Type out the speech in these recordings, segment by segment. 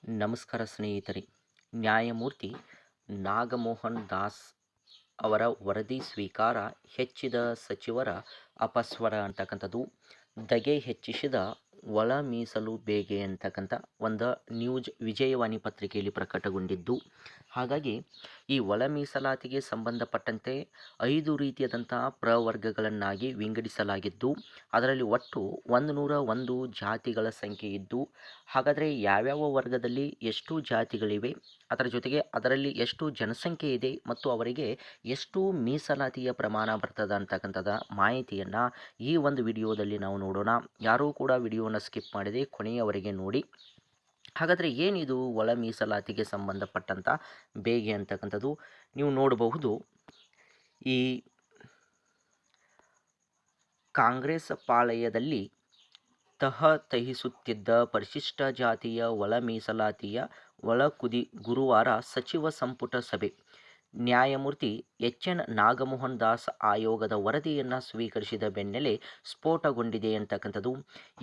ನಮಸ್ಕಾರ ಸ್ನೇಹಿತರೆ. ನ್ಯಾಯಮೂರ್ತಿ ನಾಗಮೋಹನ್ ದಾಸ್ ಅವರ ವರದಿ ಸ್ವೀಕಾರ ಹೆಚ್ಚಿದ ಸಚಿವರ ಅಪಸ್ವರ ಅಂತಕ್ಕಂಥದ್ದು ಧಗೆ ಹೆಚ್ಚಿಸಿದ ಒಳ ಮೀಸಲು ಬೇಗೆ ಅಂತಕ್ಕಂಥ ಒಂದು ನ್ಯೂಸ್ ವಿಜಯವಾಣಿ ಪತ್ರಿಕೆಯಲ್ಲಿ ಪ್ರಕಟಗೊಂಡಿದ್ದು, ಹಾಗಾಗಿ ಈ ಒಳ ಮೀಸಲಾತಿಗೆ ಸಂಬಂಧಪಟ್ಟಂತೆ 5 ರೀತಿಯಾದಂತಹ ಪ್ರವರ್ಗಗಳನ್ನಾಗಿ ವಿಂಗಡಿಸಲಾಗಿದ್ದು, ಅದರಲ್ಲಿ ಒಟ್ಟು 101 ಜಾತಿಗಳ ಸಂಖ್ಯೆ ಇದ್ದು, ಹಾಗಾದರೆ ಯಾವ್ಯಾವ ವರ್ಗದಲ್ಲಿ ಎಷ್ಟು ಜಾತಿಗಳಿವೆ, ಅದರ ಜೊತೆಗೆ ಅದರಲ್ಲಿ ಎಷ್ಟು ಜನಸಂಖ್ಯೆ ಇದೆ ಮತ್ತು ಅವರಿಗೆ ಎಷ್ಟು ಮೀಸಲಾತಿಯ ಪ್ರಮಾಣ ಬರ್ತದೆ ಅಂತಕ್ಕಂಥದ್ದು ಮಾಹಿತಿಯನ್ನು ಈ ಒಂದು ವಿಡಿಯೋದಲ್ಲಿ ನಾವು ನೋಡೋಣ. ಯಾರೂ ಕೂಡ ವಿಡಿಯೋನ ಸ್ಕಿಪ್ ಮಾಡದೆ ಕೊನೆಯವರೆಗೆ ನೋಡಿ. ಹಾಗಾದರೆ ಏನಿದು ಒಳ ಮೀಸಲಾತಿಗೆ ಸಂಬಂಧಪಟ್ಟಂಥ ಬೇಗೆ ಅಂತಕ್ಕಂಥದ್ದು ನೀವು ನೋಡಬಹುದು. ಈ ಕಾಂಗ್ರೆಸ್ ಪಾಳೆಯದಲ್ಲಿ ತಹಿಸುತ್ತಿದ್ದ ಪರಿಶಿಷ್ಟ ಜಾತಿಯ ಒಳ ಮೀಸಲಾತಿಯ ಗುರುವಾರ ಸಚಿವ ಸಂಪುಟ ಸಭೆ ನ್ಯಾಯಮೂರ್ತಿ ಎನ್ ನಾಗಮೋಹನ್ ದಾಸ್ ಆಯೋಗದ ವರದಿಯನ್ನು ಸ್ವೀಕರಿಸಿದ ಬೆನ್ನಲ್ಲೇ ಸ್ಫೋಟಗೊಂಡಿದೆ ಅಂತಕ್ಕಂಥದ್ದು.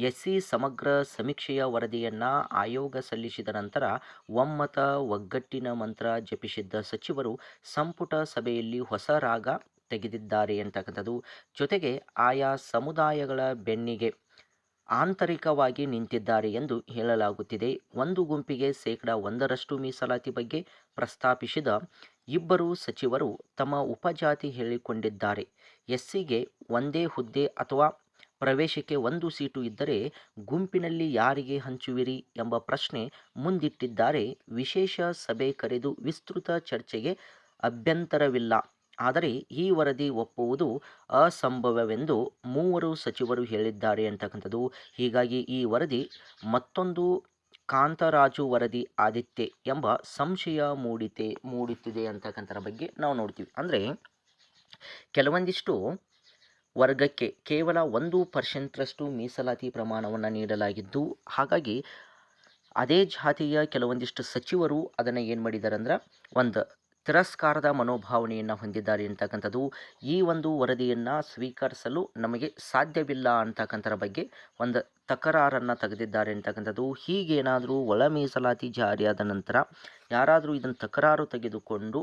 ಎಸ್ಸಿ ಸಮಗ್ರ ಸಮೀಕ್ಷೆಯ ವರದಿಯನ್ನು ಆಯೋಗ ಸಲ್ಲಿಸಿದ ನಂತರ ಒಮ್ಮತ ಒಗ್ಗಟ್ಟಿನ ಮಂತ್ರ ಜಪಿಸಿದ್ದ ಸಚಿವರು ಸಂಪುಟ ಸಭೆಯಲ್ಲಿ ಹೊಸ ರಾಗ ತೆಗೆದಿದ್ದಾರೆ ಅಂತಕ್ಕಂಥದ್ದು. ಜೊತೆಗೆ ಆಯಾ ಸಮುದಾಯಗಳ ಬೆನ್ನಿಗೆ ಆಂತರಿಕವಾಗಿ ನಿಂತಿದ್ದಾರೆ ಎಂದು ಹೇಳಲಾಗುತ್ತಿದೆ. ಒಂದು ಗುಂಪಿಗೆ 1% ಮೀಸಲಾತಿ ಬಗ್ಗೆ ಪ್ರಸ್ತಾಪಿಸಿದ ಇಬ್ಬರು ಸಚಿವರು ತಮ್ಮ ಉಪಜಾತಿ ಹೇಳಿಕೊಂಡಿದ್ದಾರೆ. ಎಸ್ಸಿಗೆ ಒಂದೇ ಹುದ್ದೆ ಅಥವಾ ಪ್ರವೇಶಕ್ಕೆ 1 ಸೀಟು ಇದ್ದರೆ ಗುಂಪಿನಲ್ಲಿ ಯಾರಿಗೆ ಹಂಚುವಿರಿ ಎಂಬ ಪ್ರಶ್ನೆ ಮುಂದಿಟ್ಟಿದ್ದಾರೆ. ವಿಶೇಷ ಸಭೆ ಕರೆದು ವಿಸ್ತೃತ ಚರ್ಚೆಗೆ ಅಭ್ಯಂತರವಿಲ್ಲ, ಆದರೆ ಈ ವರದಿ ಒಪ್ಪುವುದು ಅಸಂಭವವೆಂದು ಮೂವರು ಸಚಿವರು ಹೇಳಿದ್ದಾರೆ ಅಂತಕ್ಕಂಥದ್ದು. ಹೀಗಾಗಿ ಈ ವರದಿ ಮತ್ತೊಂದು ಕಾಂತರಾಜು ವರದಿ ಆದಿತ್ಯ ಎಂಬ ಸಂಶಯ ಮೂಡುತ್ತಿದೆ ಅಂತಕ್ಕಂಥರ ಬಗ್ಗೆ ನಾವು ನೋಡ್ತೀವಿ. ಅಂದರೆ ಕೆಲವೊಂದಿಷ್ಟು ವರ್ಗಕ್ಕೆ ಕೇವಲ 1% ಮೀಸಲಾತಿ ಪ್ರಮಾಣವನ್ನು ನೀಡಲಾಗಿದ್ದು, ಹಾಗಾಗಿ ಅದೇ ಜಾತಿಯ ಕೆಲವೊಂದಿಷ್ಟು ಸಚಿವರು ಅದನ್ನು ಏನು ಮಾಡಿದ್ದಾರೆ ಅಂದ್ರೆ ಒಂದು ತಿರಸ್ಕಾರದ ಮನೋಭಾವನೆಯನ್ನು ಹೊಂದಿದ್ದಾರೆ ಅಂತಕ್ಕಂಥದ್ದು. ಈ ಒಂದು ವರದಿಯನ್ನು ಸ್ವೀಕರಿಸಲು ನಮಗೆ ಸಾಧ್ಯವಿಲ್ಲ ಅಂತಕ್ಕಂಥರ ಬಗ್ಗೆ ಒಂದು ತಕರಾರನ್ನು ತೆಗೆದಿದ್ದಾರೆ ಅಂತಕ್ಕಂಥದ್ದು. ಹೀಗೇನಾದರೂ ಒಳ ಮೀಸಲಾತಿ ಜಾರಿಯಾದ ನಂತರ ಯಾರಾದರೂ ಇದನ್ನು ತಕರಾರು ತೆಗೆದುಕೊಂಡು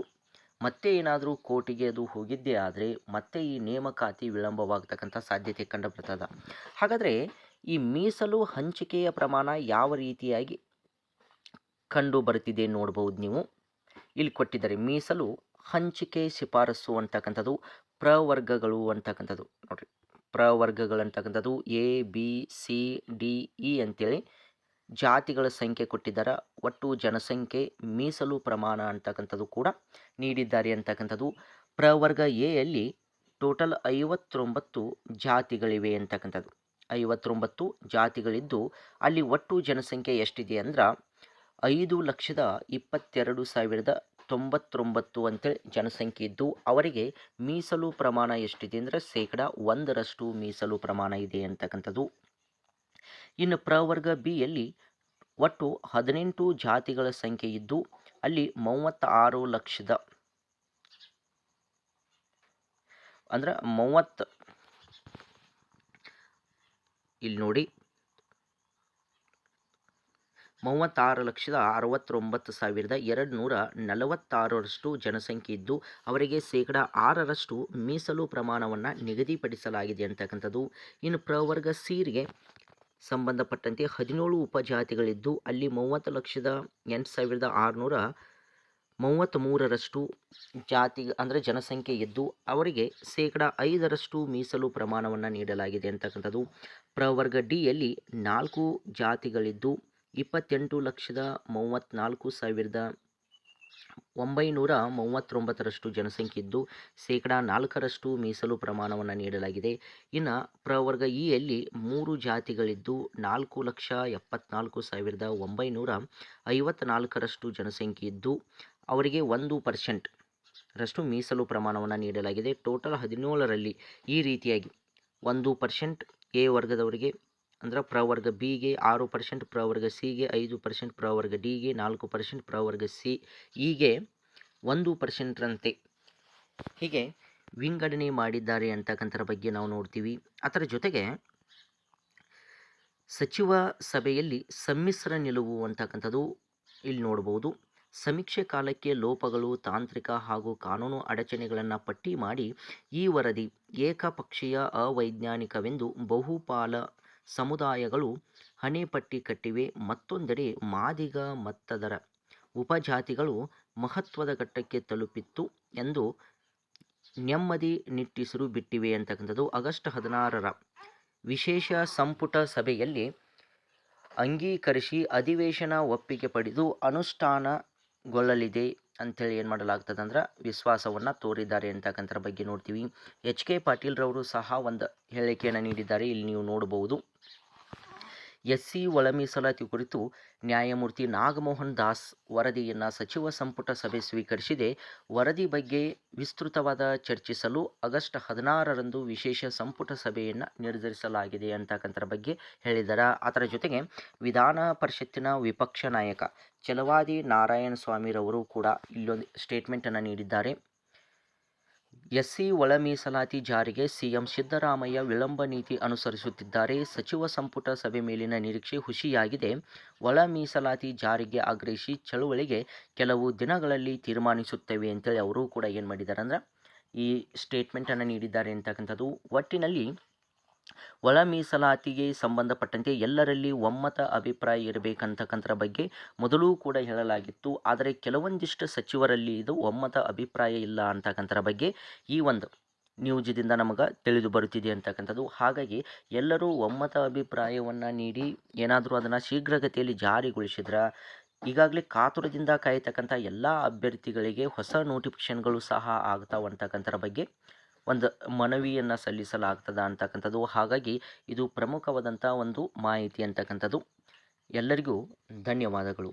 ಮತ್ತೆ ಏನಾದರೂ ಕೋರ್ಟಿಗೆ ಅದು ಹೋಗಿದ್ದೇ ಆದರೆ ಮತ್ತೆ ಈ ನೇಮಕಾತಿ ವಿಳಂಬವಾಗತಕ್ಕಂಥ ಸಾಧ್ಯತೆ ಕಂಡುಬರ್ತದೆ. ಹಾಗಾದರೆ ಈ ಮೀಸಲು ಹಂಚಿಕೆಯ ಪ್ರಮಾಣ ಯಾವ ರೀತಿಯಾಗಿ ಕಂಡು ಬರ್ತಿದೆ ನೋಡ್ಬೋದು. ನೀವು ಇಲ್ಲಿ ಕೊಟ್ಟಿದ್ದಾರೆ ಮೀಸಲು ಹಂಚಿಕೆ ಶಿಫಾರಸು ಅಂತಕ್ಕಂಥದ್ದು ಪ್ರವರ್ಗಗಳು ಅಂತಕ್ಕಂಥದ್ದು. ನೋಡಿರಿ, ಪ್ರವರ್ಗಗಳು ಅಂತಕ್ಕಂಥದ್ದು ABCDE ಅಂತೇಳಿ ಜಾತಿಗಳ ಸಂಖ್ಯೆ ಕೊಟ್ಟಿದ್ದಾರೆ. ಒಟ್ಟು ಜನಸಂಖ್ಯೆ ಮೀಸಲು ಪ್ರಮಾಣ ಅಂತಕ್ಕಂಥದ್ದು ಕೂಡ ನೀಡಿದ್ದಾರೆ ಅಂತಕ್ಕಂಥದ್ದು. ಪ್ರವರ್ಗ ಎಯಲ್ಲಿ ಟೋಟಲ್ 59 ಜಾತಿಗಳಿವೆ ಅಂತಕ್ಕಂಥದ್ದು. 59 ಜಾತಿಗಳಿದ್ದು ಅಲ್ಲಿ ಒಟ್ಟು ಜನಸಂಖ್ಯೆ ಎಷ್ಟಿದೆ ಅಂದ್ರೆ 5,22,099 ಅಂತೇಳಿ ಜನಸಂಖ್ಯೆ ಇದ್ದು, ಅವರಿಗೆ ಮೀಸಲು ಪ್ರಮಾಣ ಎಷ್ಟಿದೆ ಅಂದರೆ 1% ಮೀಸಲು ಪ್ರಮಾಣ ಇದೆ ಅಂತಕ್ಕಂಥದ್ದು. ಇನ್ನು ಪ್ರವರ್ಗ ಬಿಯಲ್ಲಿ ಒಟ್ಟು 18 ಜಾತಿಗಳ ಸಂಖ್ಯೆ ಇದ್ದು ಅಲ್ಲಿ 36 ಲಕ್ಷದ ಅಂದ್ರೆ 30 ಇಲ್ಲಿ ನೋಡಿ 36,69,246 ಜನಸಂಖ್ಯೆ ಇದ್ದು ಅವರಿಗೆ 6% ಮೀಸಲು ಪ್ರಮಾಣವನ್ನು ನಿಗದಿಪಡಿಸಲಾಗಿದೆ ಅಂತಕ್ಕಂಥದ್ದು. ಇನ್ನು ಪ್ರವರ್ಗ ಸಿಗೆ ಸಂಬಂಧಪಟ್ಟಂತೆ 17 ಉಪಜಾತಿಗಳಿದ್ದು ಅಲ್ಲಿ 30,08,633 ಜಾತಿ ಅಂದರೆ ಜನಸಂಖ್ಯೆ ಇದ್ದು ಅವರಿಗೆ 5% ಮೀಸಲು ಪ್ರಮಾಣವನ್ನು ನೀಡಲಾಗಿದೆ ಅಂತಕ್ಕಂಥದ್ದು. ಪ್ರವರ್ಗ ಡಿಯಲ್ಲಿ 4 ಜಾತಿಗಳಿದ್ದು 28,34,939 ಜನಸಂಖ್ಯೆ ಇದ್ದು 4% ಮೀಸಲು ಪ್ರಮಾಣವನ್ನು ನೀಡಲಾಗಿದೆ. ಇನ್ನು ಪ್ರವರ್ಗ ಇಯಲ್ಲಿ 3 ಜಾತಿಗಳಿದ್ದು 4,74,954 ಜನಸಂಖ್ಯೆ ಇದ್ದು ಅವರಿಗೆ 1% ರಷ್ಟು ಮೀಸಲು ಪ್ರಮಾಣವನ್ನು ನೀಡಲಾಗಿದೆ. ಟೋಟಲ್ 17ರಲ್ಲಿ ಈ ರೀತಿಯಾಗಿ 1% ಎ ವರ್ಗದವರಿಗೆ ಅಂದರೆ ಪ್ರವರ್ಗ ಬಿಗೆ 6%, ಪ್ರವರ್ಗ ಸಿಗೆ 5%, ಪ್ರವರ್ಗ ಡಿಗೆ 4%, ಪ್ರವರ್ಗ ಇಗೆ 1% ರಂತೆ ಹೀಗೆ ವಿಂಗಡಣೆ ಮಾಡಿದ್ದಾರೆ ಅಂತಕ್ಕಂಥರ ಬಗ್ಗೆ ನಾವು ನೋಡ್ತೀವಿ. ಅದರ ಜೊತೆಗೆ ಸಚಿವ ಸಭೆಯಲ್ಲಿ ಸಮ್ಮಿಶ್ರ ನಿಲುವು ಅಂತಕ್ಕಂಥದ್ದು ಇಲ್ಲಿ ನೋಡ್ಬೋದು. ಸಮೀಕ್ಷೆ ಕಾಲಕ್ಕೆ ಲೋಪಗಳು, ತಾಂತ್ರಿಕ ಹಾಗೂ ಕಾನೂನು ಅಡಚಣೆಗಳನ್ನು ಪಟ್ಟಿ ಮಾಡಿ ಈ ವರದಿ ಏಕಪಕ್ಷೀಯ, ಅವೈಜ್ಞಾನಿಕವೆಂದು ಬಹುಪಾಲ ಸಮುದಾಯಗಳು ಹಣೆಪಟ್ಟಿ ಕಟ್ಟಿವೆ. ಮತ್ತೊಂದೆಡೆ ಮಾದಿಗ ಮತ್ತದರ ಉಪಜಾತಿಗಳು ಮಹತ್ವದ ಘಟ್ಟಕ್ಕೆ ತಲುಪಿತ್ತು ಎಂದು ನೆಮ್ಮದಿ ನಿಟ್ಟುಸಿರು ಬಿಟ್ಟಿವೆ ಅಂತಕ್ಕಂಥದ್ದು ಆಗಸ್ಟ್ 16ರ ವಿಶೇಷ ಸಂಪುಟ ಸಭೆಯಲ್ಲಿ ಅಂಗೀಕರಿಸಿ ಅಧಿವೇಶನ ಒಪ್ಪಿಗೆ ಪಡೆದು ಅನುಷ್ಠಾನಗೊಳ್ಳಲಿದೆ ಅಂಥೇಳಿ ಏನು ಮಾಡಲಾಗ್ತದೆ ಅಂದ್ರೆ ವಿಶ್ವಾಸವನ್ನು ತೋರಿದ್ದಾರೆ ಅಂತಕ್ಕಂಥರ ಬಗ್ಗೆ ನೋಡ್ತೀವಿ. HK ಪಾಟೀಲ್ರವರು ಸಹ ಒಂದು ಹೇಳಿಕೆಯನ್ನು ನೀಡಿದ್ದಾರೆ, ಇಲ್ಲಿ ನೀವು ನೋಡಬಹುದು. SC ಒಳ ಮೀಸಲಾತಿ ಕುರಿತು ನ್ಯಾಯಮೂರ್ತಿ ನಾಗಮೋಹನ್ ದಾಸ್ ವರದಿಯನ್ನು ಸಚಿವ ಸಂಪುಟ ಸಭೆ ಸ್ವೀಕರಿಸಿದೆ. ವರದಿ ಬಗ್ಗೆ ವಿಸ್ತೃತವಾದ ಚರ್ಚಿಸಲು ಆಗಸ್ಟ್ 16ರಂದು ವಿಶೇಷ ಸಂಪುಟ ಸಭೆಯನ್ನು ನಿರ್ಧರಿಸಲಾಗಿದೆ ಅಂತಕ್ಕಂಥರ ಬಗ್ಗೆ ಹೇಳಿದ್ದಾರೆ. ಅದರ ಜೊತೆಗೆ ವಿಧಾನ ಪರಿಷತ್ತಿನ ವಿಪಕ್ಷ ನಾಯಕ ಛಲವಾದಿ ನಾರಾಯಣ ಸ್ವಾಮಿರವರು ಕೂಡ ಇಲ್ಲೊಂದು ಸ್ಟೇಟ್ಮೆಂಟನ್ನು ನೀಡಿದ್ದಾರೆ. SC ಒಳ ಮೀಸಲಾತಿ ಜಾರಿಗೆ CM ಸಿದ್ದರಾಮಯ್ಯ ವಿಳಂಬ ನೀತಿ ಅನುಸರಿಸುತ್ತಿದ್ದಾರೆ. ಸಚಿವ ಸಂಪುಟ ಸಭೆ ಮೇಲಿನ ನಿರೀಕ್ಷೆ ಹುಸಿಯಾಗಿದೆ. ಒಳ ಮೀಸಲಾತಿ ಜಾರಿಗೆ ಆಗ್ರಹಿಸಿ ಚಳುವಳಿಗೆ ಕೆಲವು ದಿನಗಳಲ್ಲಿ ತೀರ್ಮಾನಿಸುತ್ತೇವೆ ಅಂತೇಳಿ ಅವರು ಕೂಡ ಏನು ಮಾಡಿದ್ದಾರೆ ಅಂದ್ರೆ ಈ ಸ್ಟೇಟ್ಮೆಂಟನ್ನು ನೀಡಿದ್ದಾರೆ ಅಂತಕ್ಕಂಥದ್ದು. ಒಟ್ಟಿನಲ್ಲಿ ಒಳ ಮೀಸಲಾತಿಗೆ ಸಂಬಂಧಪಟ್ಟಂತೆ ಎಲ್ಲರಲ್ಲಿ ಒಮ್ಮತ ಅಭಿಪ್ರಾಯ ಇರಬೇಕಂತಕ್ಕಂಥರ ಬಗ್ಗೆ ಮೊದಲೂ ಕೂಡ ಹೇಳಲಾಗಿತ್ತು. ಆದರೆ ಕೆಲವೊಂದಿಷ್ಟು ಸಚಿವರಲ್ಲಿ ಇದು ಒಮ್ಮತ ಅಭಿಪ್ರಾಯ ಇಲ್ಲ ಅಂತಕ್ಕಂಥರ ಬಗ್ಗೆ ಈ ಒಂದು ನ್ಯೂಸ್ದಿಂದ ನಮಗೆ ತಿಳಿದು ಬರುತ್ತಿದೆ ಅಂತಕ್ಕಂಥದ್ದು. ಹಾಗಾಗಿ ಎಲ್ಲರೂ ಒಮ್ಮತ ಅಭಿಪ್ರಾಯವನ್ನು ನೀಡಿ ಏನಾದರೂ ಅದನ್ನು ಶೀಘ್ರಗತಿಯಲ್ಲಿ ಜಾರಿಗೊಳಿಸಿದ್ರೆ ಈಗಾಗಲೇ ಕಾತುರದಿಂದ ಕಾಯತಕ್ಕಂಥ ಎಲ್ಲ ಅಭ್ಯರ್ಥಿಗಳಿಗೆ ಹೊಸ ನೋಟಿಫಿಕೇಷನ್ಗಳು ಸಹ ಆಗ್ತಾವಂತಕ್ಕಂಥರ ಬಗ್ಗೆ ಒಂದು ಮನವಿಯನ್ನು ಸಲ್ಲಿಸಲಾಗ್ತದ ಅಂತಕ್ಕಂಥದ್ದು. ಹಾಗಾಗಿ ಇದು ಪ್ರಮುಖವಾದಂಥ ಒಂದು ಮಾಹಿತಿ ಅಂತಕ್ಕಂಥದ್ದು. ಎಲ್ಲರಿಗೂ ಧನ್ಯವಾದಗಳು.